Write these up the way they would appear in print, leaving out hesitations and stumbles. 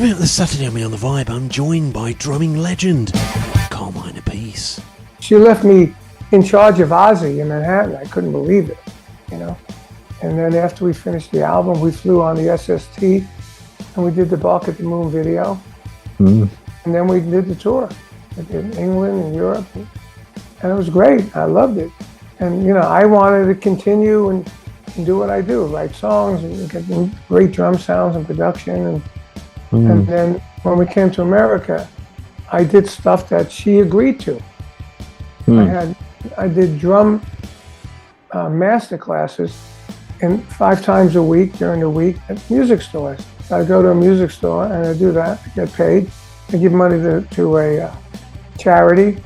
Coming up this Saturday on Me on the Vibe, I'm joined by drumming legend Carmine Appice. She left me in charge of Ozzy in Manhattan. I couldn't believe it, you know. And then after we finished the album, we flew on the SST and we did the Bark at the Moon video. And then we did the tour. We did England and Europe. And it was great. I loved it. And, you know, I wanted to continue and do what I do, write songs and get great drum sounds and production. And then when we came to America, I did stuff that she agreed to. I did drum master classes 5 times a week during the week at music stores. So I go to a music store and I do that, I get paid. I give money to a charity.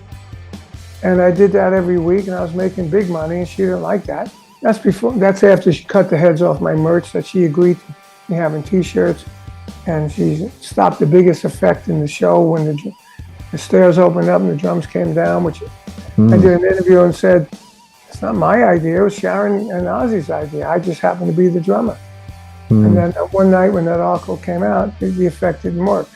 And I did that every week and I was making big money and she didn't like that. That's after she cut the heads off my merch that she agreed to me having t-shirts. And she stopped the biggest effect in the show when the stairs opened up and the drums came down, which I did an interview and said, it's not my idea, it was Sharon and Ozzy's idea. I just happened to be the drummer. And then one night when that article came out, the effect didn't work.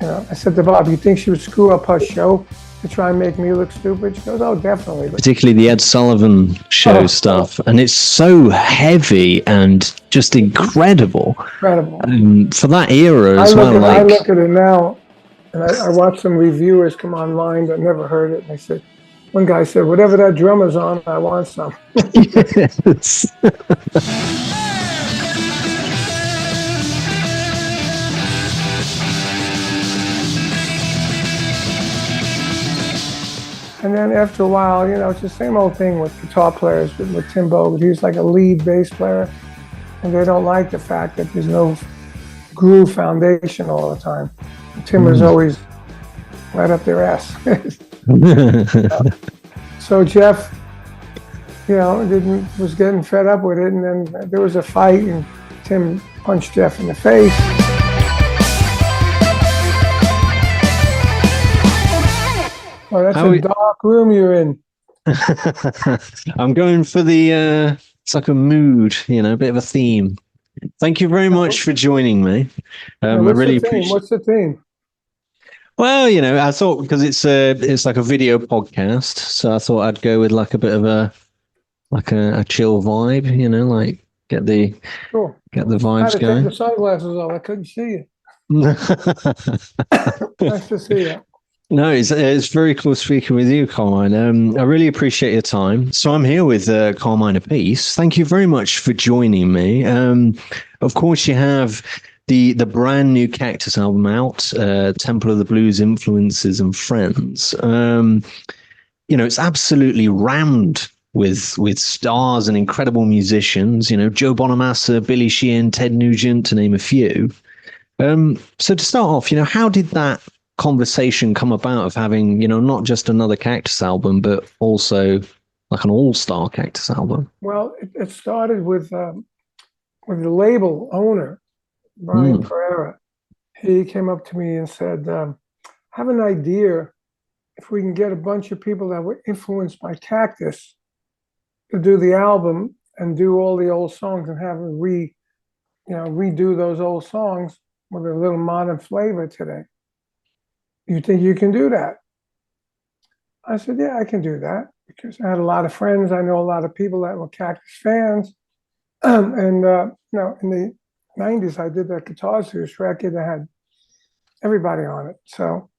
You know, I said to Bob, you think she would screw up her show to try and make me look stupid? She goes, oh, definitely. Particularly the Ed Sullivan show stuff. And it's so heavy and just incredible. Incredible. For that era as well. I look at it now, and I watch some reviewers come online that never heard it. And they said, one guy said, whatever that drummer's on, I want some. Yes. And then after a while, you know, it's the same old thing with guitar players, with Tim Bogert. He's like a lead bass player, and they don't like the fact that there's no groove foundation all the time. Tim was always right up their ass. So Jeff, you know, was getting fed up with it, and then there was a fight, and Tim punched Jeff in the face. Oh, that's a dark room you're in. I'm going for it's like a mood, you know, a bit of a theme. Thank you very much for joining me. I really appreciate. What's the theme? Well, you know, I thought because it's like a video podcast, so I thought I'd go with like a bit of a chill vibe, you know, like get the vibes going. Take the sunglasses off. I couldn't see you. Nice to see you. No, it's very cool speaking with you, Carmine. I really appreciate your time. So I'm here with Carmine Appice. Thank you very much for joining me. Of course, you have the brand new Cactus album out, Temple of the Blues Influences and Friends. You know, it's absolutely rammed with stars and incredible musicians. You know, Joe Bonamassa, Billy Sheehan, Ted Nugent, to name a few. So to start off, you know, how did that conversation come about of having, you know, not just another Cactus album, but also like an all-star Cactus album? Well, it started with the label owner, Brian Pereira. He came up to me and said, I have an idea if we can get a bunch of people that were influenced by Cactus to do the album and do all the old songs and have them redo those old songs with a little modern flavor today. You think you can do that? I said, yeah, I can do that, because I had a lot of friends. I know a lot of people that were Cactus fans. And you know, in the 90s, I did that Guitar Series record that had everybody on it. So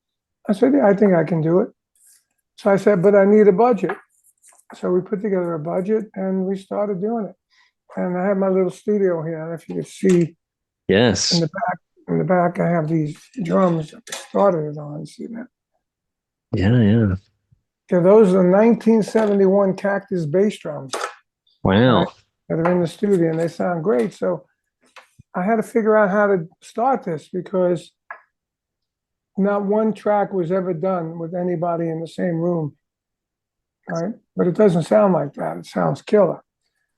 I said, yeah, I think I can do it. So I said, but I need a budget. So we put together a budget and we started doing it. And I have my little studio here. I don't know if you can see. Yes. In the back, I have these drums that I started it on. See that? Yeah. Yeah, those are 1971 Cactus bass drums. Wow. Right, that are in the studio, and they sound great. So I had to figure out how to start this, because not one track was ever done with anybody in the same room, right? But it doesn't sound like that. It sounds killer.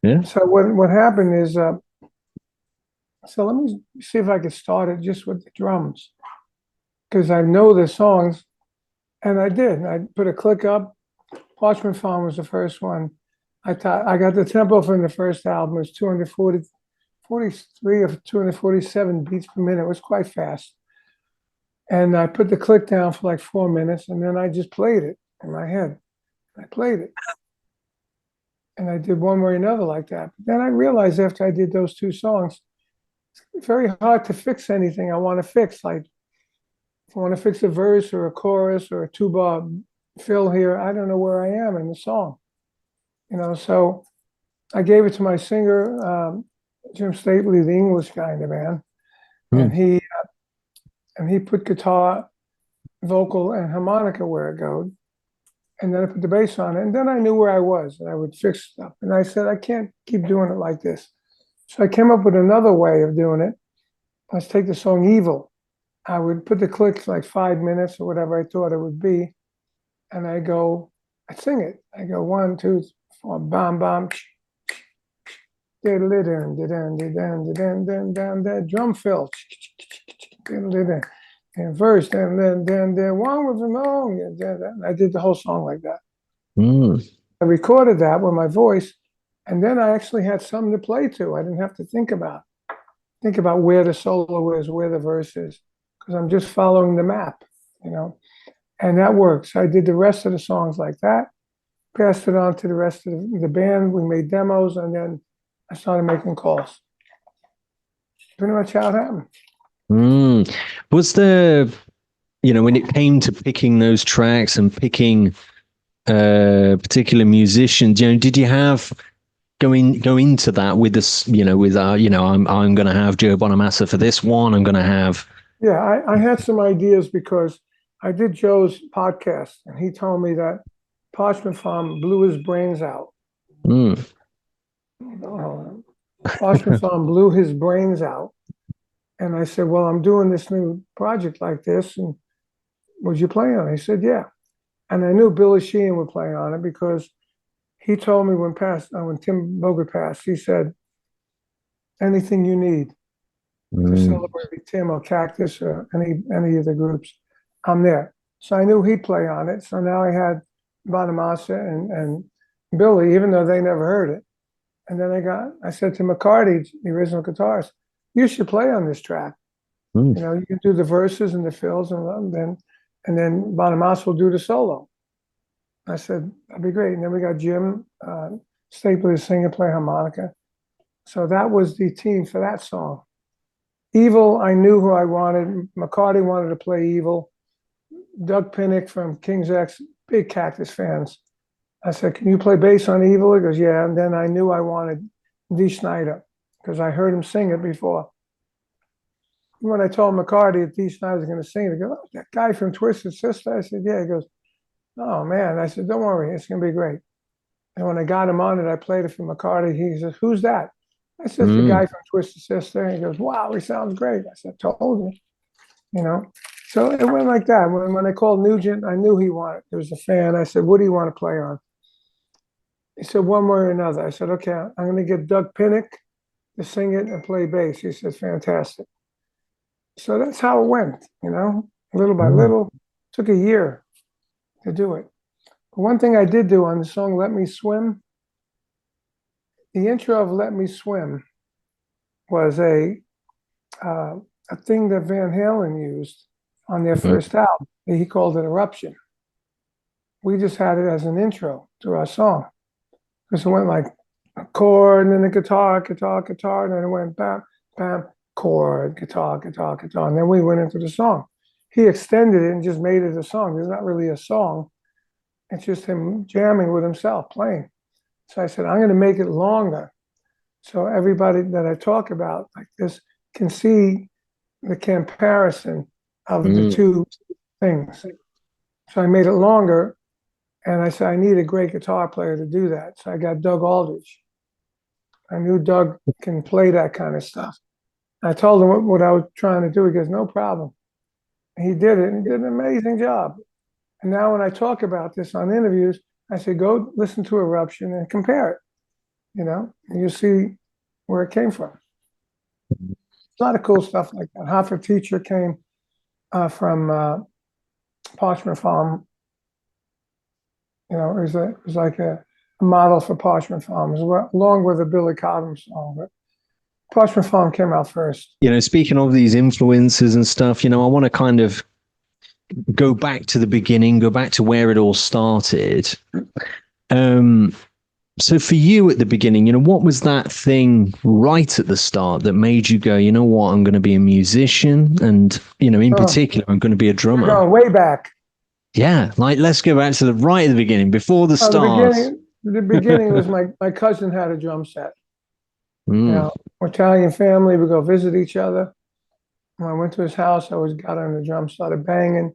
Yeah. So what happened is, so let me see if I could start it just with the drums, because I know the songs, and I did. I put a click up. Parchment Farm was the first one. I got the tempo from the first album. It was 240 243 or 247 beats per minute. It was quite fast. And I put the click down for like 4 minutes, and then I just played it in my head. I played it. And I did one way or another like that. But then I realized after I did those 2 songs, it's very hard to fix anything I want to fix. Like if I want to fix a verse or a chorus or a 2-bar fill here, I don't know where I am in the song. So I gave it to my singer, Jim Stapley, the English guy in the band, and he put guitar, vocal, and harmonica where it goes. And then I put the bass on it, and then I knew where I was, and I would fix stuff. And I said, I can't keep doing it like this. So I came up with another way of doing it. Let's take the song Evil. I would put the clicks like 5 minutes or whatever I thought it would be. And I sing it. I go 1, 2, 4, bam, bam, drum fill, and verse, and then one was long. I did the whole song like that. I recorded that with my voice, and then I actually had something to play to. I didn't have to think about where the solo is, where the verse is, because I'm just following the map, and that works. I did the rest of the songs like that, passed it on to the rest of the band. We made demos, and then I started making calls. Pretty much how it happened. Was there, when it came to picking those tracks and picking particular musicians, did you have go into that with this, I'm going to have Joe Bonamassa for this one. I'm going to have. Yeah, I had some ideas because I did Joe's podcast, and he told me that Parchment Farm blew his brains out. Parchment Farm blew his brains out. And I said, well, I'm doing this new project like this, and would you play on it? He said, yeah. And I knew Billy Sheehan would play on it because he told me when Tim Bogert passed, he said, anything you need to celebrate Tim or Cactus or any of the groups, I'm there. So I knew he'd play on it. So now I had Bonamassa and Billy, even though they never heard it. And then I said to McCarty, the original guitarist, you should play on this track. You can do the verses and the fills, and then Bonamassa will do the solo. I said, that'd be great. And then we got Jim Stapley to sing and play harmonica. So that was the team for that song. Evil, I knew who I wanted. McCarty wanted to play Evil. Doug Pinnick from King's X, big Cactus fans. I said, can you play bass on Evil? He goes, yeah. And then I knew I wanted Dee Snider because I heard him sing it before. When I told McCarty that Dee Snider was going to sing it, he goes, oh, that guy from Twisted Sister? I said, yeah. He goes, oh, man. I said, don't worry. It's going to be great. And when I got him on it, I played it for McCarty. He says, who's that? I said, the guy from Twisted Sister. And he goes, wow, he sounds great. I said, told you. So it went like that. When I called Nugent, I knew he wanted. He was a fan. I said, what do you want to play on? He said, one way or another. I said, okay, I'm going to get Doug Pinnick to sing it and play bass. He said, fantastic. So that's how it went, little by little. It took a year to do it. But one thing I did do on the song Let Me Swim, the intro of Let Me Swim was a thing that Van Halen used on their first album. He called it Eruption. We just had it as an intro to our song. Because it went like a chord, and then the guitar, and then it went bam, bam, chord, guitar, and then we went into the song. He extended it and just made it a song. There's not really a song. It's just him jamming with himself, playing. So I said, I'm going to make it longer so everybody that I talk about like this can see the comparison of the two things. So I made it longer. And I said, I need a great guitar player to do that. So I got Doug Aldrich. I knew Doug can play that kind of stuff. I told him what I was trying to do. He goes, no problem. He did it, and he did an amazing job. And now when I talk about this on interviews, I say, go listen to Eruption and compare it, and you'll see where it came from. A lot of cool stuff like that. Half a Teacher came from Parchment Farm. It was like a model for Parchment Farm, along with a Billy Cobham song. But Parchment Farm came out first. Speaking of these influences and stuff, I want to kind of go back to the beginning, go back to where it all started. So for you at the beginning, what was that thing right at the start that made you go, you know what, I'm going to be a musician, and in particular, I'm going to be a drummer? Going way back. Yeah, let's go back to the right at the beginning, before the start. The beginning was my cousin had a drum set. Italian family, we go visit each other. When I went to his house, I always got on the drum, started banging.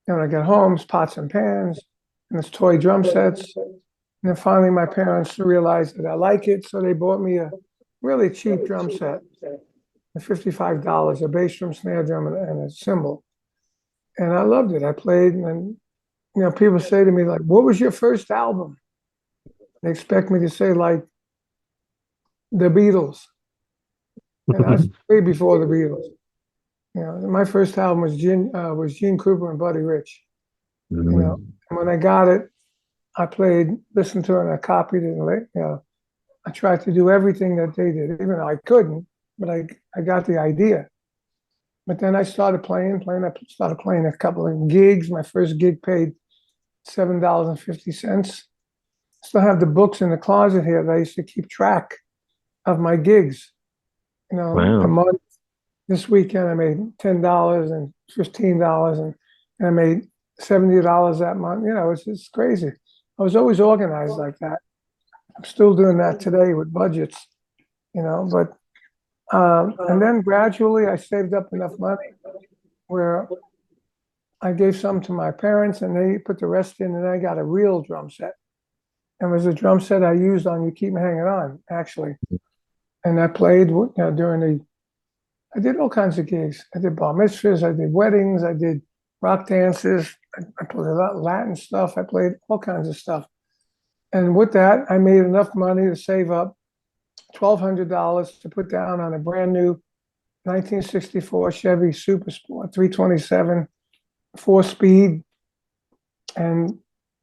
When I got home, it's pots and pans and it's toy drum sets. And then finally, my parents realized that I like it, so they bought me a really cheap drum set, $55, a bass drum, snare drum, and a cymbal. And I loved it. I played, and people say to me, like, what was your first album? They expect me to say, like, the Beatles. And I was way before the Beatles. My first album was Gene Krupa and Buddy Rich. And when I got it, I listened to it, and I copied it. And I tried to do everything that they did, even though I couldn't, but I got the idea. But then I started playing. I started playing a couple of gigs. My first gig paid $7.50. I still have the books in the closet here that I used to keep track of my gigs. Wow. A month. This weekend I made $10 and $15, and I made $70 that month. It's crazy. I was always organized like that. I'm still doing that today with budgets, but and then gradually I saved up enough money where I gave some to my parents and they put the rest in, and I got a real drum set. And it was a drum set I used on You Keep Me Hanging On, actually. And I played I did all kinds of gigs. I did bar mitzvahs, I did weddings, I did rock dances, I played a lot of Latin stuff, I played all kinds of stuff. And with that, I made enough money to save up $1,200 to put down on a brand new 1964 Chevy Super Sport 327, 4-speed. And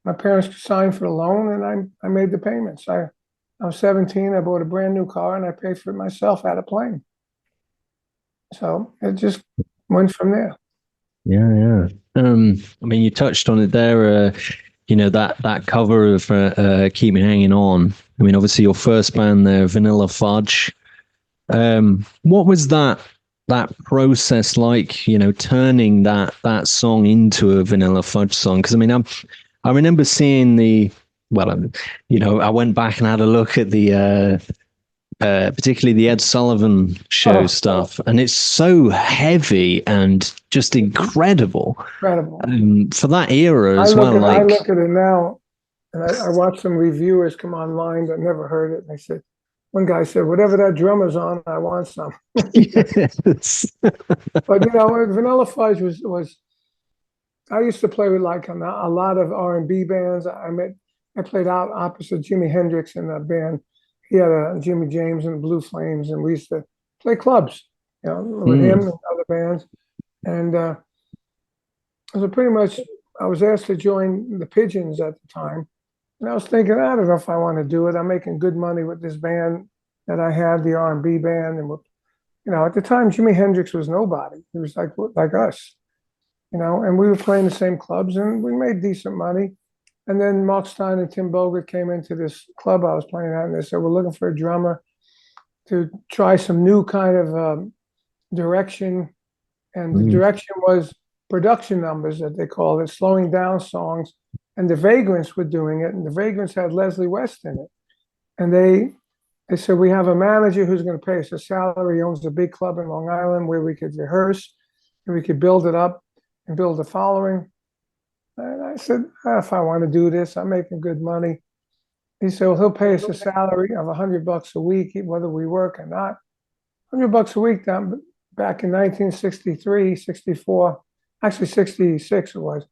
my parents signed for the loan, and I made the payments. I was 17, I bought a brand new car, and I paid for it myself out of playing. So it just went from there. Yeah. You touched on it there. That cover of "Keep Me Hanging On." Obviously your first band there, Vanilla Fudge. What was that process like? Turning that song into a Vanilla Fudge song. Because I remember seeing I went back and had a look at the. Particularly the Ed Sullivan Show stuff, and it's so heavy and just incredible. For that era as well. I look at it now, and I watch some reviewers come online that never heard it, and they said, one guy said, "Whatever that drummer's on, I want some." Yes. But Vanilla Fudge was. I used to play with a lot of R&B bands. I played out opposite Jimi Hendrix in that band. He had a Jimmy James and Blue Flames, and we used to play clubs, with him and other bands. And so pretty much I was asked to join the Pigeons at the time. And I was thinking, I don't know if I want to do it. I'm making good money with this band that I had, the R&B band. And, at the time, Jimi Hendrix was nobody. He was like us, and we were playing the same clubs, and we made decent money. And then Mark Stein and Tim Bogert came into this club I was playing at, and they said, we're looking for a drummer to try some new kind of direction. And the direction was production numbers, that they call it, slowing down songs. And the Vagrants were doing it, and the Vagrants had Leslie West in it. And they said, we have a manager who's going to pay us a salary. He owns a big club in Long Island where we could rehearse and we could build it up and build a following. And I said, if I want to do this, I'm making good money. He said, well, he'll pay us a salary of $100 a week, whether we work or not. $100 a week back in 1963, 64, actually 66 it was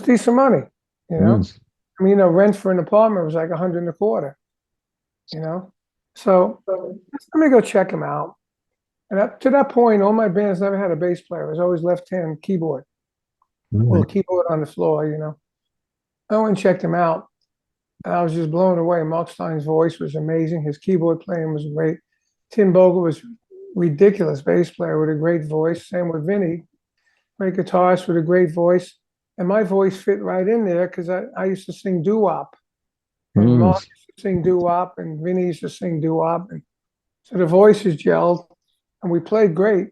decent money, rent for an apartment was like $100 and a quarter, So let me go check him out. And to that point, all my bands never had a bass player. It was always left-hand keyboard. Well, keyboard on the floor, I went and checked him out, and I was just blown away. Mark Stein's voice was amazing. His keyboard playing was great. Tim Bogert was ridiculous bass player with a great voice. Same with Vinny, great guitarist with a great voice. And my voice fit right in there because I used to sing doo-wop. And Mark used to sing doo-wop, and Vinny used to sing doo-wop. And so the voices gelled, and we played great.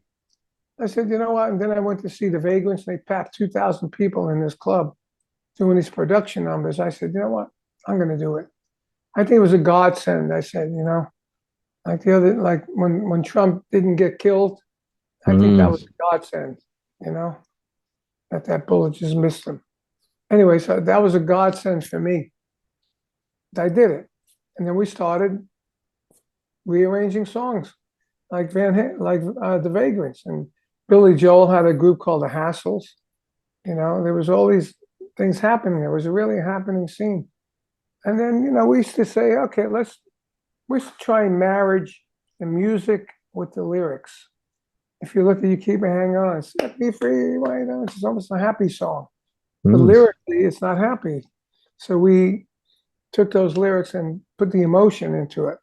I said, you know what? And then I went to see the Vagrants, and they packed 2,000 people in this club doing these production numbers. I said, you know what? I'm going to do it. I think it was a godsend. I said, you know, like when Trump didn't get killed, I think that was a godsend, you know, that bullet just missed him. Anyway, so that was a godsend for me. I did it. And then we started rearranging songs like the Vagrants. And Billy Joel had a group called the Hassles. You know, there was all these things happening. There was a really happening scene. And then, you know, we used to say, okay, we should try and marriage the music with the lyrics. If you look at You Keep Me Hanging On, Set Me Free, why not? It's almost a happy song. But lyrically, it's not happy. So we took those lyrics and put the emotion into it.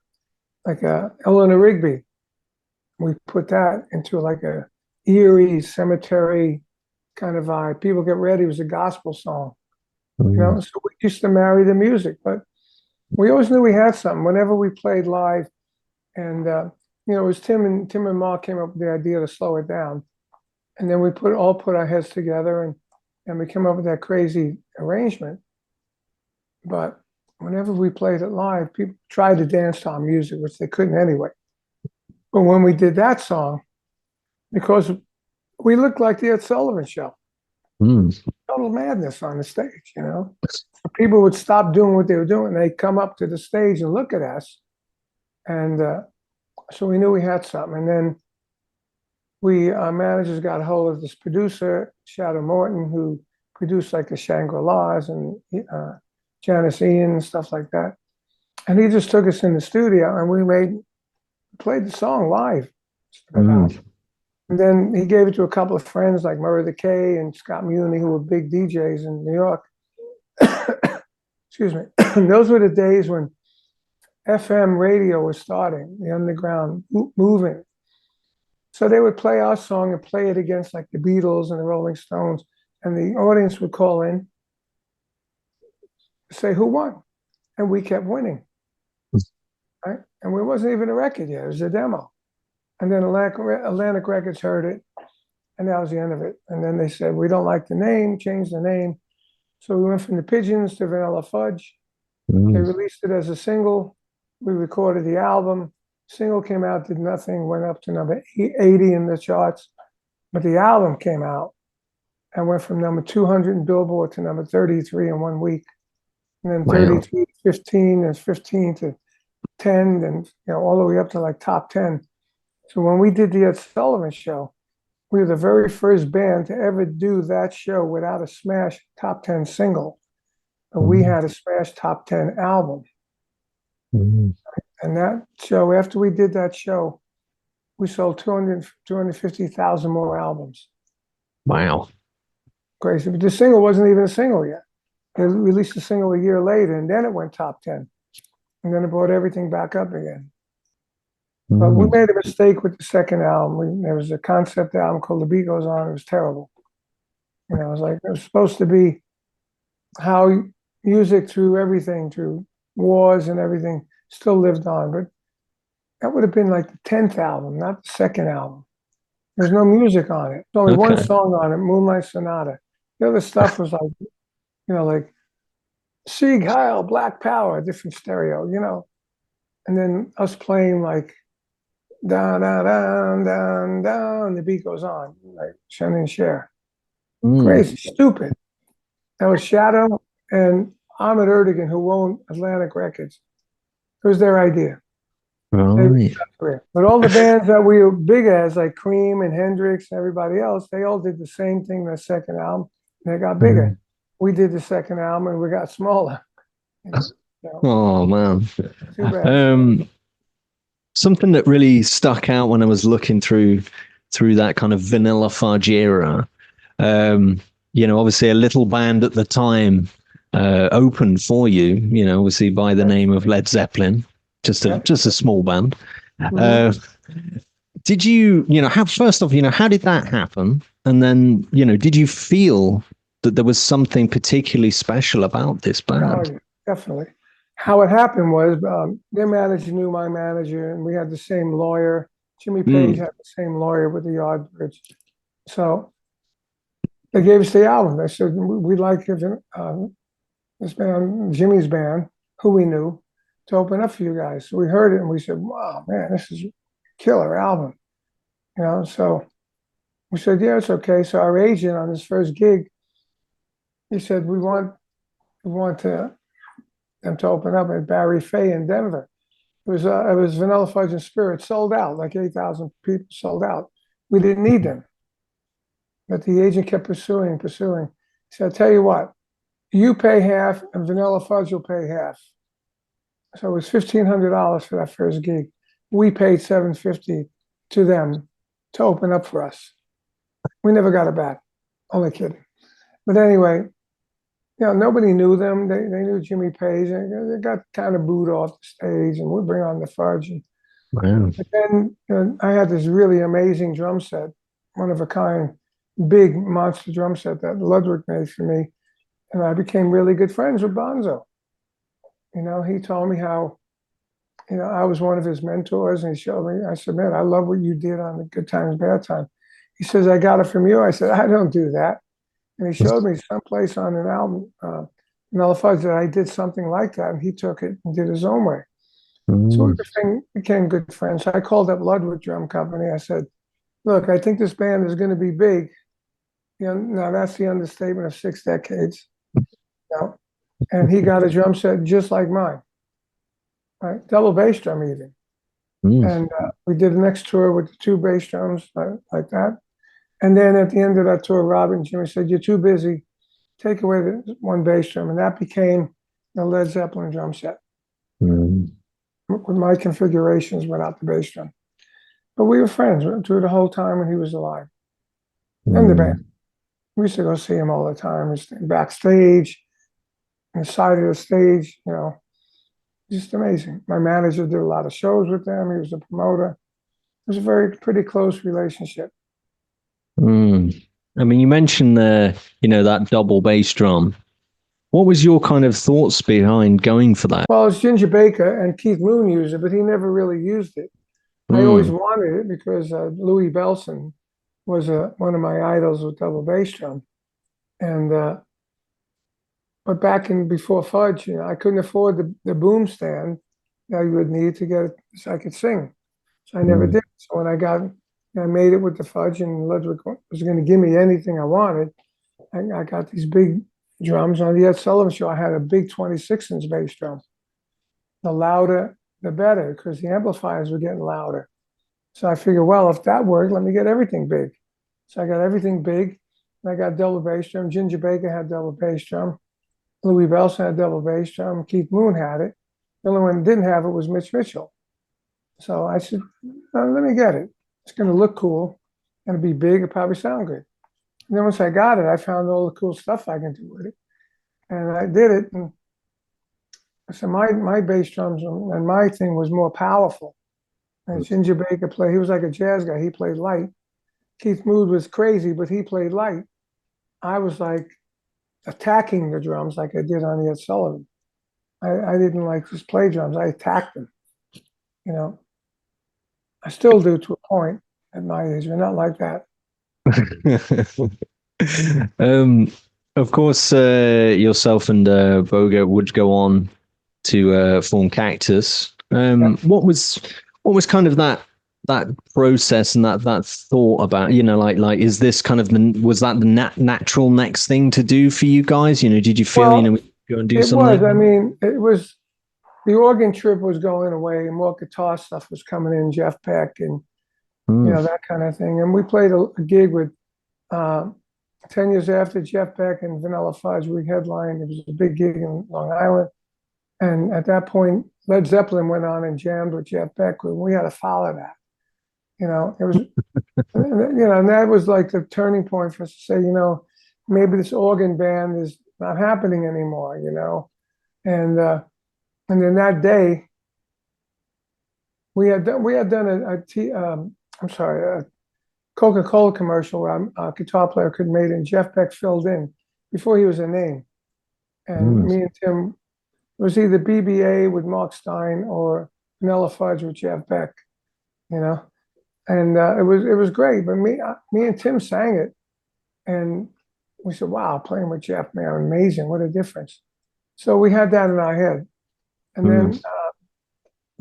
Like Eleanor Rigby, we put that into like a eerie cemetery kind of vibe. People Get Ready was a gospel song. You know, so we used to marry the music, but we always knew we had something whenever we played live. And you know, it was Tim and Mark came up with the idea to slow it down, and then we all put our heads together and we came up with that crazy arrangement. But whenever we played it live, people tried to dance to our music, which they couldn't anyway. But when we did that song, because we looked like the Ed Sullivan Show. Total madness on the stage, you know. So people would stop doing what they were doing. They'd come up to the stage and look at us. And so we knew we had something. And then our managers got a hold of this producer, Shadow Morton, who produced like the Shangri-Las and Janice Ian and stuff like that. And he just took us in the studio and we played the song live. And then he gave it to a couple of friends like Murray the K and Scott Muni, who were big DJs in New York. Excuse me. And those were the days when FM radio was starting, the underground moving. So they would play our song and play it against like the Beatles and the Rolling Stones. And the audience would call in, say who won. And we kept winning. Right? And it wasn't even a record yet, it was a demo. And then Atlantic Records heard it, and that was the end of it. And then they said, we don't like the name, change the name. So we went from the Pigeons to Vanilla Fudge. They released it as a single. We recorded the album. Single came out, did nothing, went up to number 80 in the charts. But the album came out and went from number 200 in Billboard to number 33 in 1 week. And then 33 to 15, and 15 to 10, and you know, all the way up to like top 10. So when we did the Ed Sullivan Show, we were the very first band to ever do that show without a smash top 10 single. But we had a smash top 10 album. And that show, after we did that show, we sold 250,000 more albums. Wow. Crazy. But the single wasn't even a single yet. They released a single a year later, and then it went top 10. And then it brought everything back up again. But we made a mistake with the second album. There was a concept album called The Beat Goes On. It was terrible. You know, it was supposed to be how music through everything, through wars and everything, still lived on. But that would have been like the 10th album, not the second album. There's no music on it. There's only one song on it, Moonlight Sonata. The other stuff was like, you know, like Sieg Heil, Black Power, different stereo, you know. And then us playing like down, down, down, down, down. The beat goes on, like Shannon and Cher. Crazy, stupid. That was Shadow and Ahmet Ertegun, who owned Atlantic Records. It was their idea. Right. But all the bands that we were big as, like Cream and Hendrix and everybody else, they all did the same thing in the second album, and they got bigger. We did the second album, and we got smaller. You know, so, oh, man. Too bad. Something that really stuck out when I was looking through that kind of Vanilla Fudge era, you know, obviously a little band at the time opened for you, you know, obviously by the name of Led Zeppelin, just a small band. Mhm. Did you, how, first off, how did that happen? And then, did you feel that there was something particularly special about this Oh, band? yeah, definitely. How it happened was their manager knew my manager, and we had the same lawyer. Jimmy Page Mm, had the same lawyer with the Yardbirds. So they gave us the album. They said, we'd like this band, Jimmy's band, who we knew, to open up for you guys. So we heard it and we said, wow, man, this is a killer album. So we said, yeah, it's okay. So our agent on his first gig, he said, we want them to open up at Barry Fay in Denver. It was Vanilla Fudge and Spirit sold out, like 8,000 people sold out. We didn't need them, but the agent kept pursuing. He said, I tell you what, you pay half and Vanilla Fudge will pay half. So it was $1,500 for that first gig. We paid $750 to them to open up for us. We never got it back. Only kidding. But anyway, nobody knew them. They knew Jimmy Page. And they got kind of booed off the stage, and we bring on the Fudge. wow. But then I had this really amazing drum set, one of a kind, big monster drum set that Ludwig made for me. And I became really good friends with Bonzo. He told me how, I was one of his mentors, and he showed me. I said, man, I love what you did on the Good Times, Bad Times. He says, I got it from you. I said, I don't do that. And he showed me someplace on an album, Mellow Fudge, that I did something like that, and he took it and did his own way. So we Mm, became good friends. I called up Ludwig Drum Company. I said, look, I think this band is going to be big. Now that's the understatement of 6 decades. You know? And he got a drum set just like mine, right? Double bass drum even. mm, And we did the next tour with the two bass drums like that. And then at the end of that tour, Rob and Jimmy said, you're too busy. Take away the one bass drum. And that became the Led Zeppelin drum set mm, with my configurations without the bass drum. But we were friends through the whole time when he was alive. And the band. mm. We used to go see him all the time. Backstage, on the side of the stage, just amazing. My manager did a lot of shows with them. He was a promoter. It was a pretty close relationship. Mm. I mean, you mentioned that double bass drum. What was your kind of thoughts behind going for that? Well, it's Ginger Baker and Keith Moon used it, but he never really used it. I always Mm. wanted it because Louis Belson was one of my idols with double bass drum. And but back in before Fudge, I couldn't afford the boom stand that you would need to get it so I could sing. So I never Mm. did. So when I made it with the Fudge, and Ludwig was going to give me anything I wanted. I got these big drums on the Ed Sullivan Show. I had a big 26-inch bass drum. The louder, the better, because the amplifiers were getting louder. So I figured, well, if that worked, let me get everything big. So I got everything big. And I got double bass drum. Ginger Baker had double bass drum. Louis Belson had double bass drum. Keith Moon had it. The only one that didn't have it was Mitch Mitchell. So I said, let me get it. It's going to look cool. It'll be big. It'll probably sound good. And then once I got it, I found all the cool stuff I can do with it. And I did it. And so my bass drums and my thing was more powerful. And Ginger Baker played, he was like a jazz guy. He played light. Keith Moon was crazy, but he played light. I was like attacking the drums like I did on the Ed Sullivan. I didn't like just play drums. I attacked them. You know, I still do to a point at my age. We're not like that. um, of course, yourself and Bogert would go on to form Cactus. Yeah. What was kind of that process and that thought about, like is this kind of was that the natural next thing to do for you guys? Did you feel Well, go and do it was. I something? mean, it was the organ trip was going away, and more guitar stuff was coming in. Jeff Beck and Mm, that kind of thing. And we played a gig with 10 years after Jeff Beck and Vanilla Fudge. We headlined. It was a big gig in Long Island. And at that point, Led Zeppelin went on and jammed with Jeff Beck. And we had to follow that. It was, and that was like the turning point for us to say, maybe this organ band is not happening anymore, And then that day, I'm sorry, a Coca-Cola commercial where a guitar player could made and Jeff Beck filled in before he was a name. And me and Tim, it was either BBA with Mark Stein or Vanilla Fudge with Jeff Beck, you know. And it was great. But me and Tim sang it, and we said, "Wow, playing with Jeff, man, amazing! What a difference!" So we had that in our head. And then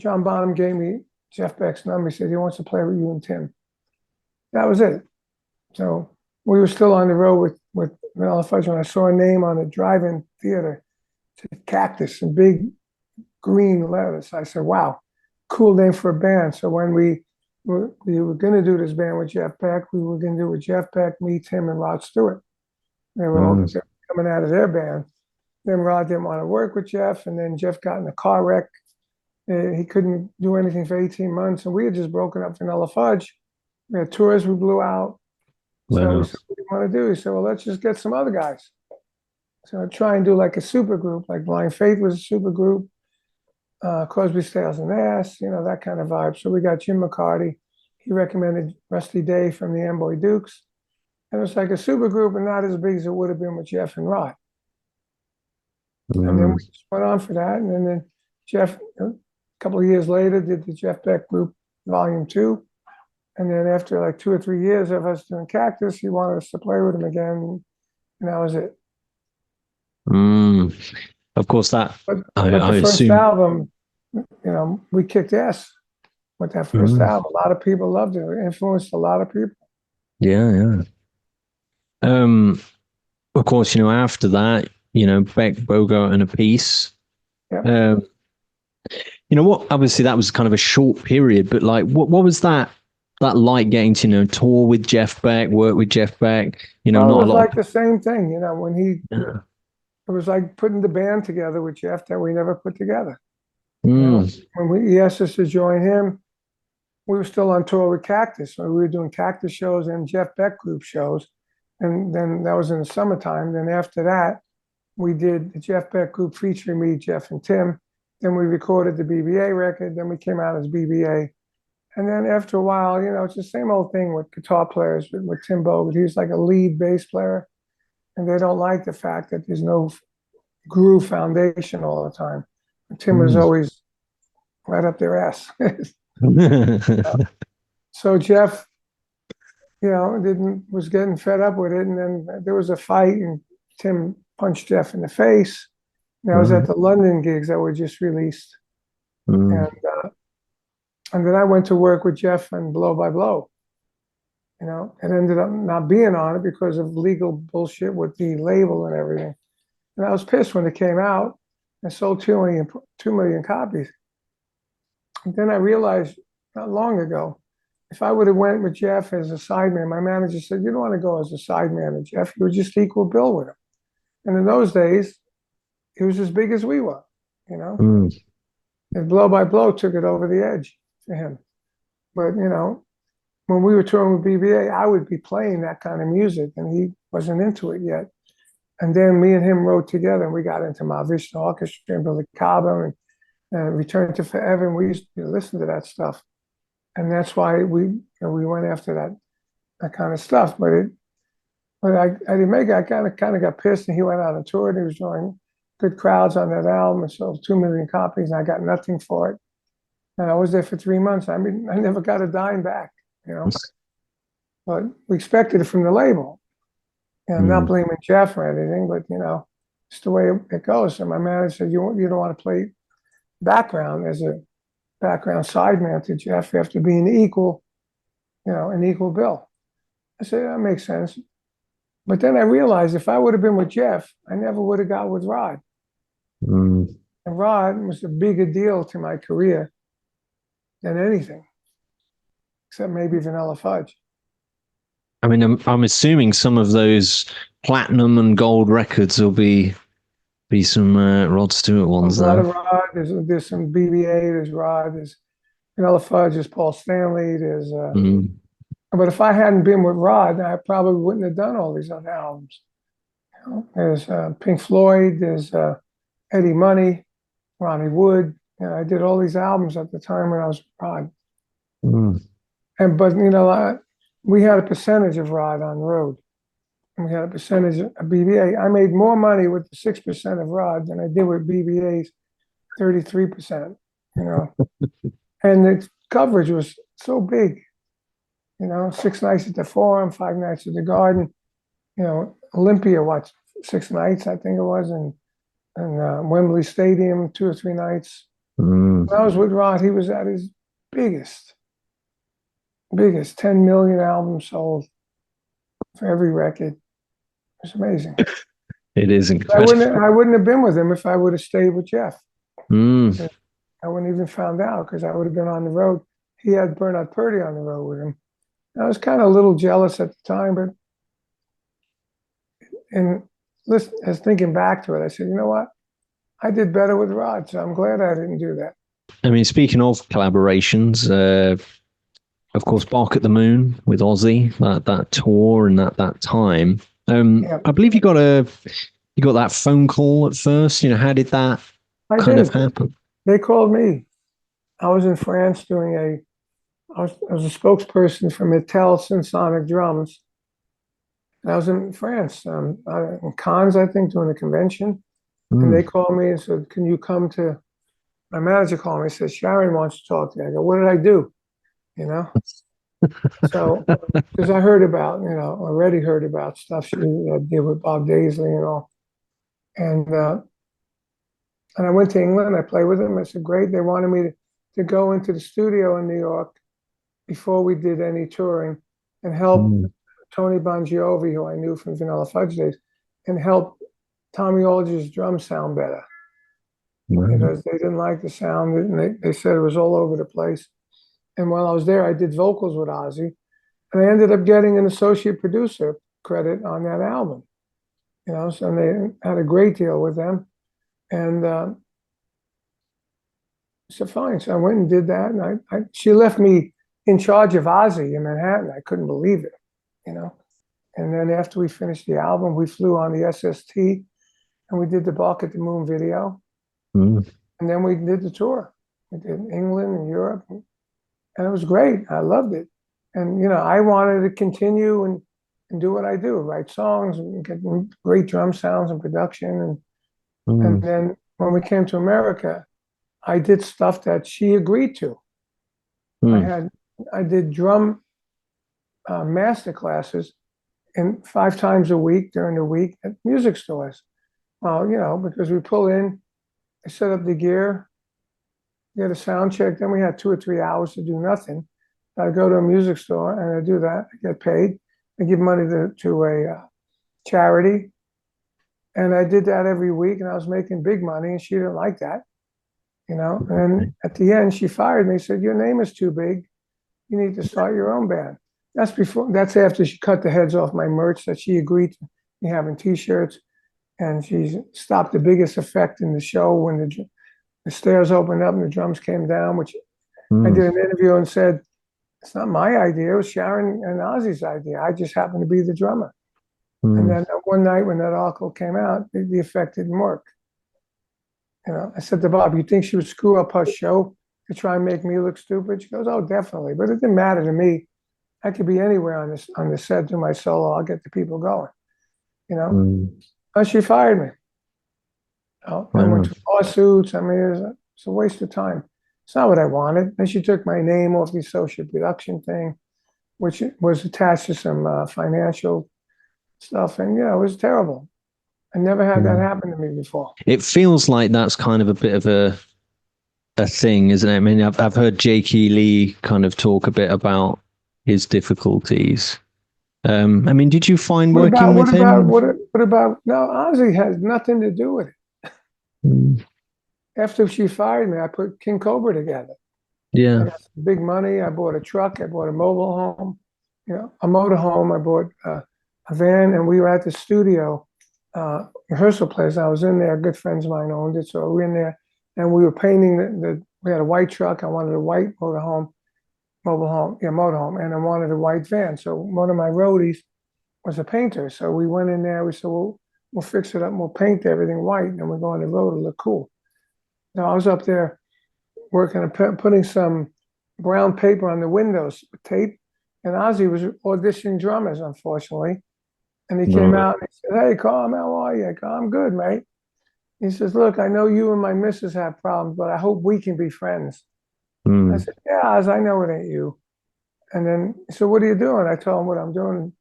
John Bonham gave me Jeff Beck's number. He said he wants to play with you and Tim. That was it. So we were still on the road with Vanilla Fudge when I saw a name on the drive-in theater, Cactus, in big green letters. I said, "Wow, cool name for a band." So when we were going to do this band with Jeff Beck, we were going to do it with Jeff Beck, me, Tim, and Rod Stewart. They were all coming out of their band. Then Rod didn't want to work with Jeff, and then Jeff got in a car wreck. He couldn't do anything for 18 months, and we had just broken up Vanilla Fudge. We had tours we blew out. So we said, "What do you want to do?" He said, "Well, let's just get some other guys." So I try and do like a super group, like Blind Faith was a super group, Crosby, Stills and Nash, that kind of vibe. So we got Jim McCarty. He recommended Rusty Day from the Amboy Dukes. And it was like a super group, and not as big as it would have been with Jeff and Rod. And then we just went on for that. And then Jeff, a couple of years later, did the Jeff Beck Group Volume 2. And then after like 2 or 3 years of us doing Cactus, he wanted us to play with him again. And that was it. Of course, that but the first album, we kicked ass with that first album. A lot of people loved it. It influenced a lot of people. Yeah. Of course, after that, Beck, Bogert, and Appice. Yeah. What? Obviously, that was kind of a short period, but like, what was that like getting to tour with Jeff Beck, work with Jeff Beck? Well, it was like the same thing. When he. Yeah. It was like putting the band together with Jeff that we never put together. When he asked us to join him, we were still on tour with Cactus. So we were doing Cactus shows and Jeff Beck group shows. And then that was in the summertime. Then after that, we did the Jeff Beck group featuring me, Jeff, and Tim. Then we recorded the BBA record. Then we came out as BBA. And then after a while, it's the same old thing with guitar players with Tim Bogert. He's like a lead bass player. And they don't like the fact that there's no groove foundation all the time. And Tim was always right up their ass. So Jeff, was getting fed up with it. And then there was a fight, and Tim punched Jeff in the face. And I was at the London gigs that were just released. And then I went to work with Jeff on Blow by Blow. It ended up not being on it because of legal bullshit with the label and everything. And I was pissed when it came out and sold 2 million copies. And then I realized not long ago, if I would have went with Jeff as a sideman, my manager said, "You don't want to go as a sideman with Jeff. You were just equal bill with him." And in those days, he was as big as we were, And Blow by Blow took it over the edge for him. But, when we were touring with BBA, I would be playing that kind of music, and he wasn't into it yet. And then me and him wrote together, and we got into Mahavishnu Orchestra and Billy Cobham and Return to Forever, and we used to listen to that stuff. And that's why we went after that kind of stuff. But I didn't make it. I kind of got pissed, and he went out on tour, and he was drawing good crowds on that album, and sold 2 million copies, and I got nothing for it. And I was there for 3 months. I mean, I never got a dime back. But we expected it from the label. And I'm not blaming Jeff or anything, but it's the way it goes. And my manager said, you don't want to play background as a background sideman to Jeff. You have to be an equal bill. I said, that makes sense. But then I realized if I would have been with Jeff, I never would have got with Rod. And Rod was a bigger deal to my career than anything, except maybe Vanilla Fudge. I mean, I'm assuming some of those platinum and gold records will be some Rod Stewart ones. A lot of Rod. There's some BBA. There's Rod. There's Vanilla Fudge. There's Paul Stanley. There's. But if I hadn't been with Rod, I probably wouldn't have done all these other albums. There's Pink Floyd. There's Eddie Money, Ronnie Wood, And I did all these albums at the time when I was with Rod. Mm. But we had a percentage of Rod on the road, and we had a percentage of BBA. I made more money with the 6% of Rod than I did with BBA's 33%. And the coverage was so big. 6 nights at the Forum, 5 nights at the Garden. Olympia, 6 nights I think it was, and Wembley Stadium 2 or 3 nights. Mm. When I was with Rod, he was at his biggest 10 million albums sold for every record. It's amazing. It is incredible. I wouldn't have been with him if I would have stayed with Jeff. Mm. I wouldn't even found out because I would have been on the road. He had Bernard Purdy on the road with him. I was kind of a little jealous at the time, listen, as thinking back to it, I said, you know what? I did better with Rod, so I'm glad I didn't do that. I mean, speaking of collaborations, of course, Bark at the Moon with Ozzy, that tour and that time. Yeah. I believe you got that phone call at first. How did that of happen? They called me. I was in France doing I was a spokesperson for Mattel Symphonic Drums. And I was in France, in Cannes, I think, doing a convention. And they called me and said, can you come to, my manager called me and said, Sharon wants to talk to you. I go, what did I do? So, because I heard about, already heard about stuff she did with Bob Daisley and all. And I went to England, I played with them. I said, great. They wanted me to go into the studio in New York before we did any touring and help Tony Bongiovi, who I knew from Vanilla Fudge days, and help Tommy Aldridge's drums sound better. Because they didn't like the sound, and they said it was all over the place. And while I was there, I did vocals with Ozzy, and I ended up getting an associate producer credit on that album. So they had a great deal with them. And so fine. So I went and did that, and she left me in charge of Ozzy in Manhattan. I couldn't believe it, And then after we finished the album, we flew on the SST, and we did the Bark at the Moon video. And then we did the tour. We did England and Europe, and it was great. I loved it. And I wanted to continue and do what I do, write songs and get great drum sounds and production. And then when we came to America, I did stuff that she agreed to. I did drum master classes 5 times a week during the week at music stores. Well, because we pull in, I set up the gear, get a sound check, then we had 2 or 3 hours to do nothing. I go to a music store and I do that. I get paid. I give money to a charity. And I did that every week, and I was making big money, and she didn't like that. And at the end, she fired me, said, your name is too big. You need to start your own band. That's after she cut the heads off my merch that she agreed to me having t-shirts. And she stopped the biggest effect in the show when the stairs opened up and the drums came down, which I did an interview and said, it's not my idea. It was Sharon and Ozzy's idea. I just happened to be the drummer. And then one night when that article came out, the effect didn't work. I said to Bob, you think she would screw up her show to try and make me look stupid? She goes, oh, definitely. But it didn't matter to me. I could be anywhere on the set, do my solo. I'll get the people going. And she fired me. I went to lawsuits. I mean, it's a waste of time. It's not what I wanted. And she took my name off the associate production thing, which was attached to some financial stuff. And, it was terrible. I never had that happen to me before. It feels like that's kind of a bit of a thing, isn't it? I mean, I've heard Jake E. Lee kind of talk a bit about his difficulties. I mean, did you find working with him? What about, no, Ozzy has nothing to do with it. After she fired me, I put King Cobra together. Yeah. I got some big money. I bought a truck. I bought a mobile home, a motorhome. I bought a van, and we were at the studio rehearsal place. I was in there. Good friends of mine owned it, so we were in there, and we were painting we had a white truck. I wanted a white motorhome, and I wanted a white van. So one of my roadies was a painter. So we went in there. We said, well, we'll fix it up and we'll paint everything white, and then we'll go on the road to look cool. Now I was up there working and putting some brown paper on the windows with tape, and Ozzy was auditioning drummers, unfortunately. And he came out and he said, "Hey, Carm, how are you?" I go, "I'm good, mate." He says, "Look, I know you and my missus have problems, but I hope we can be friends." I said, "Yeah, Oz, I know it ain't you." And then he said, "What are you doing?" I told him what I'm doing.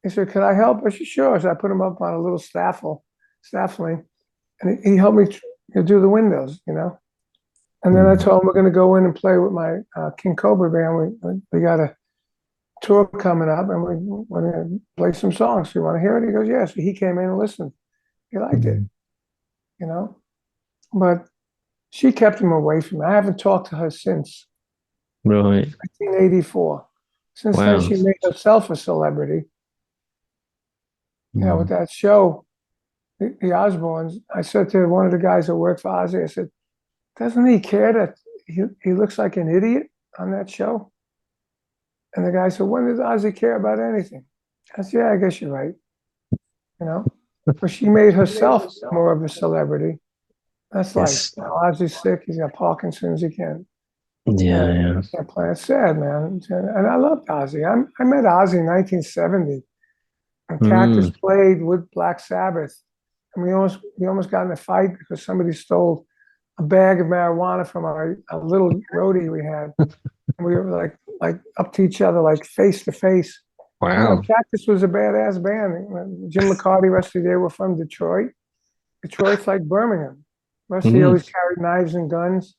He said, "Can I help?" I said, "Sure." So I put him up on a little staffling, and he helped me do the windows, And then I told him we're going to go in and play with my King Cobra band. We got a tour coming up, and we're going to play some songs. You want to hear it? He goes, "Yes." So he came in and listened. He liked it, But she kept him away from me. I haven't talked to her since. Right. 1984. Since then, she made herself a celebrity. With that show, the Osbournes, I said to one of the guys that worked for Ozzy, I said, "Doesn't he care that he looks like an idiot on that show?" And the guy said, "When does Ozzy care about anything?" I said, "Yeah, I guess you're right." But she made herself more of a celebrity. That's life. Ozzy's sick. He's got Parkinson's. He can't. Yeah. Can't play. It's sad, man. And I loved Ozzy. I met Ozzy in 1970. And Cactus played with Black Sabbath. And we almost got in a fight because somebody stole a bag of marijuana from a little roadie we had. And we were like up to each other, like face to face. Wow. Cactus was a badass band. Jim McCarty, Rusty, they were from Detroit. Detroit's like Birmingham. Rusty always carried knives and guns.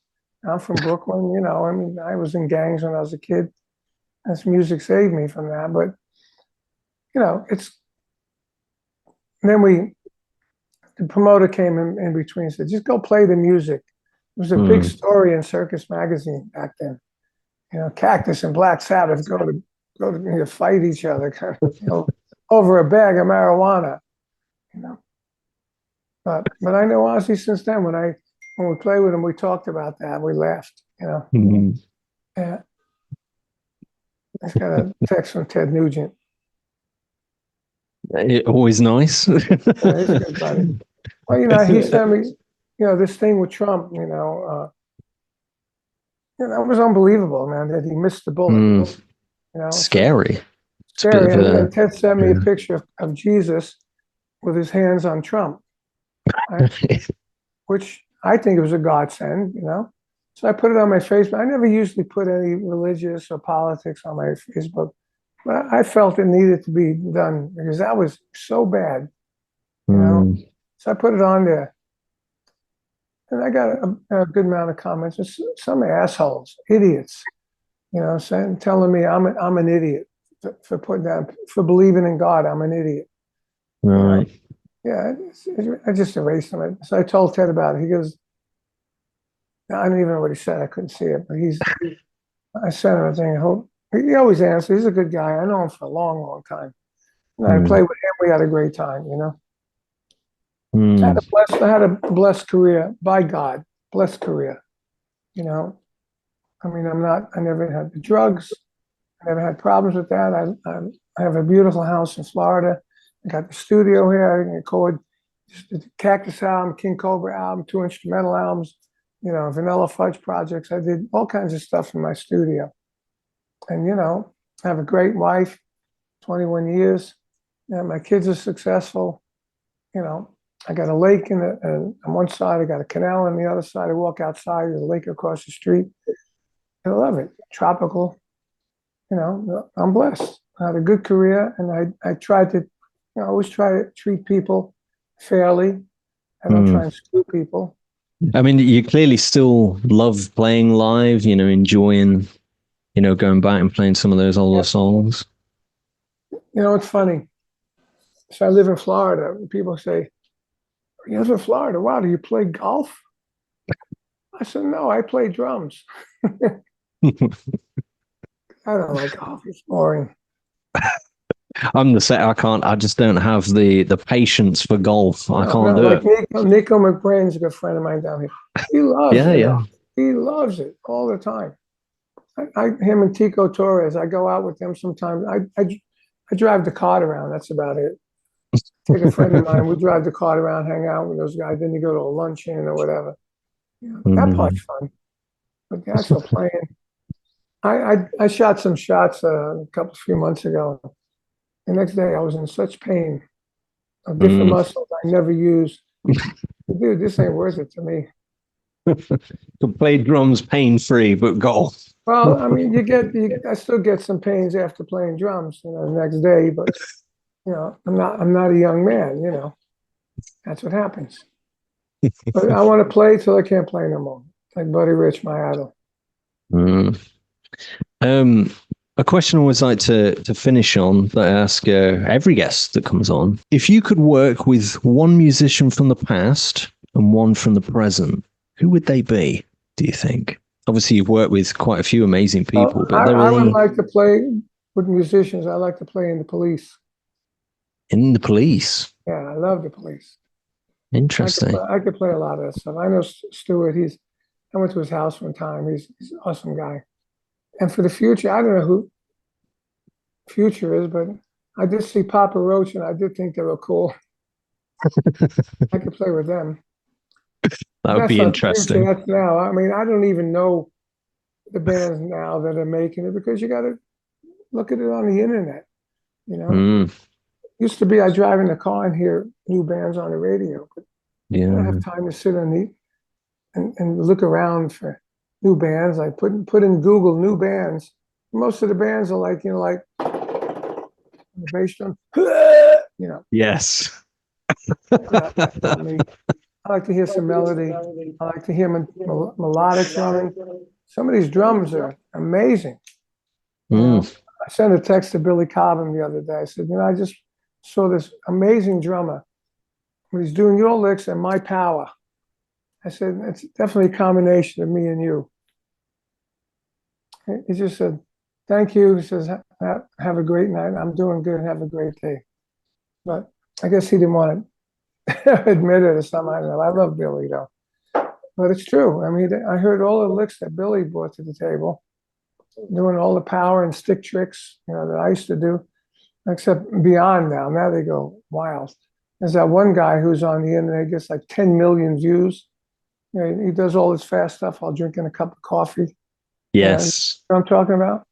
I'm from Brooklyn, I mean, I was in gangs when I was a kid. This music saved me from that. But, then the promoter came in between and said, "Just go play the music." It was a big story in Circus Magazine back then. Cactus and Black Sabbath go to fight each other, over a bag of marijuana. But I know Ozzy since then. When we played with him, we talked about that. We laughed. Yeah. I just got a text from Ted Nugent. Always nice. Yeah, he's a good buddy. Well, he sent me, this thing with Trump. That was unbelievable, man. That he missed the bullet. Scary. Scary. And Ted sent me a picture of Jesus with his hands on Trump, right? Which I think it was a godsend, So I put it on my Facebook. I never usually put any religious or politics on my Facebook, but I felt it needed to be done because that was so bad, So I put it on there. And I got a good amount of comments. It's some assholes, idiots, telling me I'm an idiot for believing in God. I'm an idiot. Right. Yeah, I just erased them. So I told Ted about it. He goes, I don't even know what he said. I couldn't see it, but I sent him a thing. He always answers. He's a good guy. I know him for a long, long time. And I played with him. We had a great time, I had a blessed career by God, blessed career, I mean, I never had the drugs. I never had problems with that. I have a beautiful house in Florida. I got the studio here. I can record the Cactus album, King Cobra album, 2 instrumental albums, Vanilla Fudge projects. I did all kinds of stuff in my studio. And, I have a great wife, 21 years. My kids are successful. I got a lake on one side. I got a canal on the other side. I walk outside, there's a lake across the street. I love it. Tropical. I'm blessed. I had a good career, and I tried to, I always try to treat people fairly. I don't try and screw people. I mean, you clearly still love playing live, enjoying, going back and playing some of those older songs. It's funny. So I live in Florida. People say, "You live in Florida? Wow, do you play golf?" I said, "No, I play drums." I don't like golf. It's boring. I'm the same. I just don't have the patience for golf. I can't do it. Nico McBrain's a good friend of mine down here. He loves it. He loves it all the time. Him and Tico Torres, I go out with them sometimes. I drive the cart around. That's about it. Take a friend of mine. We drive the cart around, hang out with those guys. Then you go to a luncheon or whatever. That part's fun. but the actual playing, I shot some shots few months ago. The next day I was in such pain of different muscles I never used. Dude, this ain't worth it to me. To play drums pain-free, but golf. Well, I mean, I still get some pains after playing drums, the next day, but I'm not a young man, that's what happens. But I want to play till I can't play no more. Like Buddy Rich, my idol. A question I always like to finish on that I ask every guest that comes on. If you could work with one musician from the past and one from the present, who would they be, do you think? Obviously, you've worked with quite a few amazing people, but I would like to play with musicians. I like to play in the Police. In the Police? Yeah, I love the Police. Interesting. I could play a lot of that stuff. I know Stewart. I went to his house one time. He's an awesome guy. And for the future, I don't know who Future is, but I did see Papa Roach, and I did think they were cool. I could play with them. That would be interesting. Future, that's now. I mean, I don't even know the bands now that are making it because you got to look at it on the internet. Used to be I drive in the car and hear new bands on the radio, but I don't have time to sit and look around for new bands. I put in Google new bands. Most of the bands are like the bass drum. Yes. I like to hear some melody. I like to hear melodic drumming. Some of these drums are amazing. I sent a text to Billy Cobham the other day. I said, I just saw this amazing drummer when he's doing your licks and my power. I said, it's definitely a combination of me and you. He just said, thank you. He says, have a great night. I'm doing good. Have a great day. But I guess he didn't want to admit it or something. I don't know. I love Billy, though. But it's true. I mean, I heard all the licks that Billy brought to the table, doing all the power and stick tricks, that I used to do, except beyond now. Now they go wild. There's that one guy who's on the internet, gets like 10 million views. He does all this fast stuff while drinking a cup of coffee. Yes. You know what I'm talking about?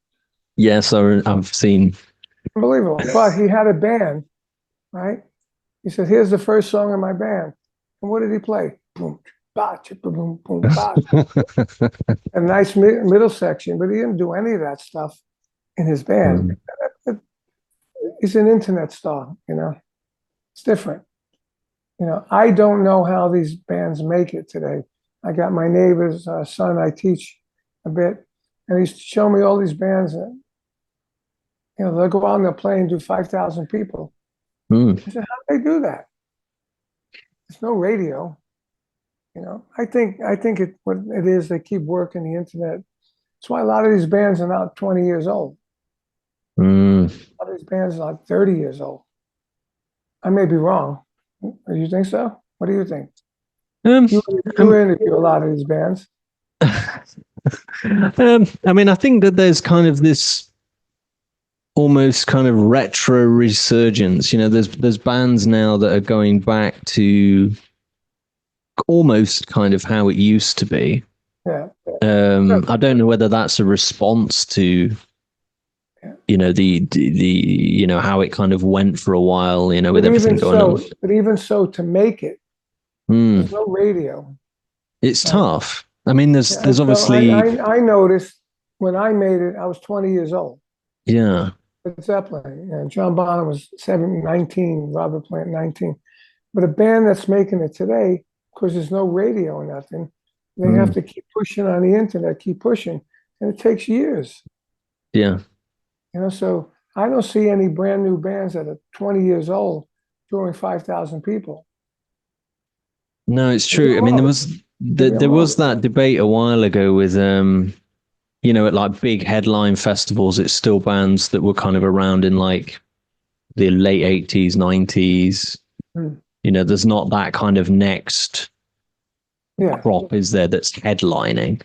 Yes, I've seen. Unbelievable. But he had a band, right? He said, here's the first song in my band. And what did he play? Boom, ba, boom, boom, ba. A nice middle section, but he didn't do any of that stuff in his band. He's an internet star, It's different. I don't know how these bands make it today. I got my neighbor's son, I teach a bit, and he's showing me all these bands that, they'll go out and they'll play and do 5,000 people. I said, how do they do that? There's no radio. I think what it is, they keep working the internet. That's why a lot of these bands are not 20 years old. A lot of these bands are like 30 years old. I may be wrong. Do you think so? What do you think? You interview a lot of these bands. I mean, I think that there's kind of this almost kind of retro resurgence. There's bands now that are going back to almost kind of how it used to be. Yeah. I don't know whether that's a response to the how it kind of went for a while, with everything going on. But even so, to make it, there's no radio. It's tough. I mean, there's obviously. I noticed when I made it, I was 20 years old. Yeah. Led Zeppelin, and John Bonham was 19, Robert Plant 19. But a band that's making it today, because there's no radio or nothing, they have to keep pushing on the internet, keep pushing, and it takes years. Yeah. So I don't see any brand new bands that are 20 years old drawing 5,000 people. No, it's true. I mean, there was that debate a while ago with at like big headline festivals, it's still bands that were kind of around in like the late 80s, 90s. There's not that kind of next crop, is there, that's headlining.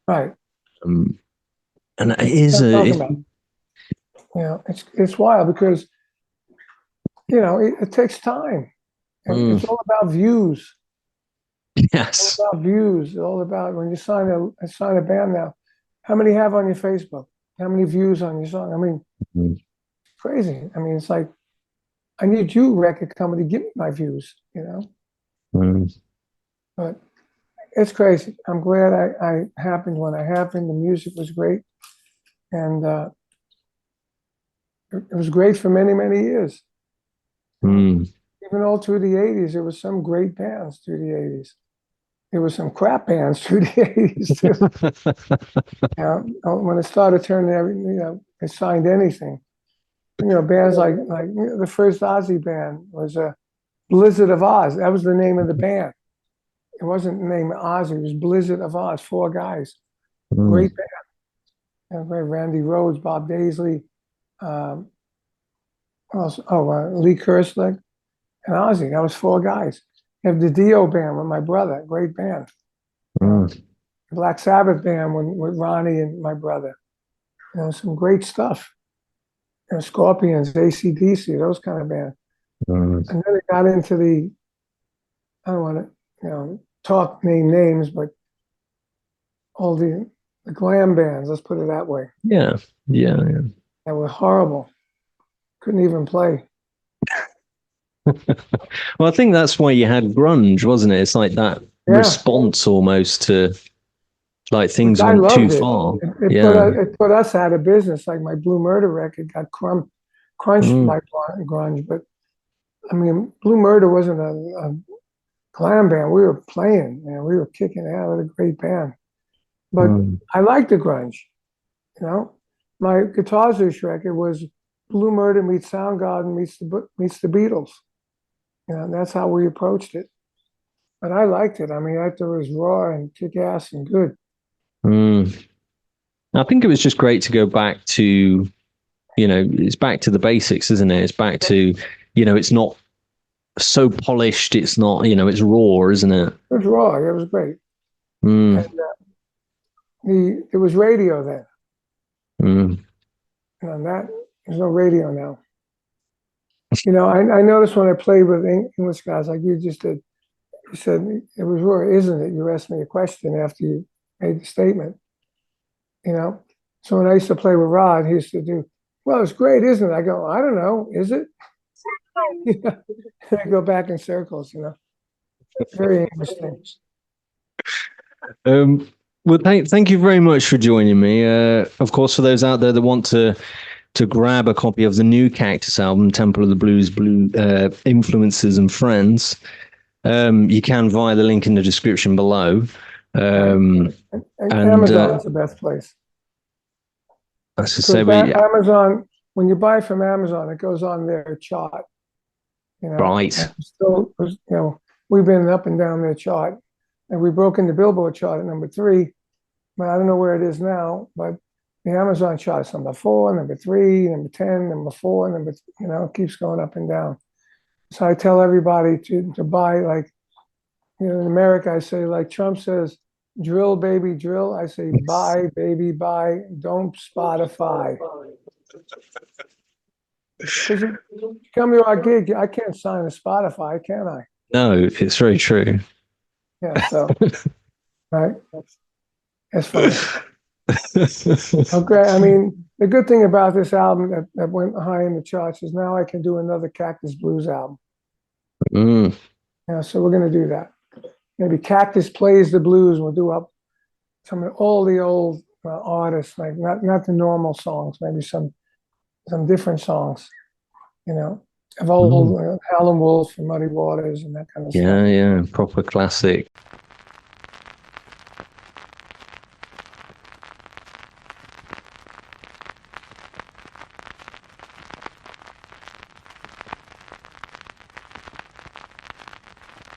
Right. And it is it's wild because, it takes time. And it's all about views. Yes. About views. It's all about when you sign a band now. How many have on your Facebook? How many views on your song? I mean, Mm. crazy. I mean, it's like I need you, record company, give me my views. Mm. But it's crazy. I'm glad I happened when I happened. The music was great, and it was great for many, many years. Mm. Even all through the '80s, there was some great bands through the '80s. There were some crap bands through the '80s too. When it started turning everything, they signed anything. Bands like the first Ozzy band was Blizzard of Oz. That was the name of the band. It wasn't the name of Ozzy. It was Blizzard of Oz. 4 guys. Mm. Great band. Randy Rhoads, Bob Daisley, Lee Kerslake, and Ozzy. That was 4 guys. You have the Dio band with my brother. Great band. Mm. Black Sabbath band with Ronnie and my brother. Some great stuff. Scorpions, AC/DC, those kind of bands. Mm. And then it got into I don't want to name names, but all the glam bands, let's put it that way, Yeah. Yeah. Yeah. that were horrible. Couldn't even play. Well, I think that's why you had grunge, wasn't it? It's like that response almost to like things I went too loved it. far. It put us out of business. Like my Blue Murder record got crunched by grunge, but I mean, Blue Murder wasn't a glam band. We were playing, we were kicking out of a great band. But I liked the grunge. My Guitar Zeus record was Blue Murder meets Soundgarden meets the Beatles. That's how we approached it. But I liked it. I mean, I thought it was raw and kick ass and good. I think it was just great to go back to, it's back to the basics, isn't it? It's back to, it's not so polished. It's not, it's raw, isn't it? It was raw. It was great. And it was radio then. And that there's no radio now. I noticed when I played with English guys like you just did, you said it was raw, isn't it? You asked me a question after you made the statement. So when I used to play with Rod, he used to do, well, it's great, isn't it? I go, I don't know, is it? I go back in circles, Very interesting. Well, thank you very much for joining me. Of course, for those out there that want to grab a copy of the new Cactus album, Temple of the Blues, Influences and Friends, you can via the link in the description below. And Amazon's the best place. That's to say, Amazon, when you buy from Amazon, it goes on their chart. Right. Still, we've been up and down their chart, and we broke in the Billboard chart at number 3, but I don't know where it is now. But the Amazon chart is number 4, number 3, number 10, number 4, it keeps going up and down. So I tell everybody to buy, like, in America, I say, like Trump says, drill, baby, drill. I say, buy, baby, buy. Don't Spotify. Because you come to our gig, I can't sign a Spotify, can I? No, it's very true. Yeah, so, right? That's funny. Okay, I mean, the good thing about this album that went high in the charts is now I can do another Cactus Blues album. So we're going to do that. Maybe Cactus plays the blues. We'll do up all the old artists, like not the normal songs, maybe some different songs, of old Howlin' Wolf and Muddy Waters and that kind of stuff. Yeah, proper classic.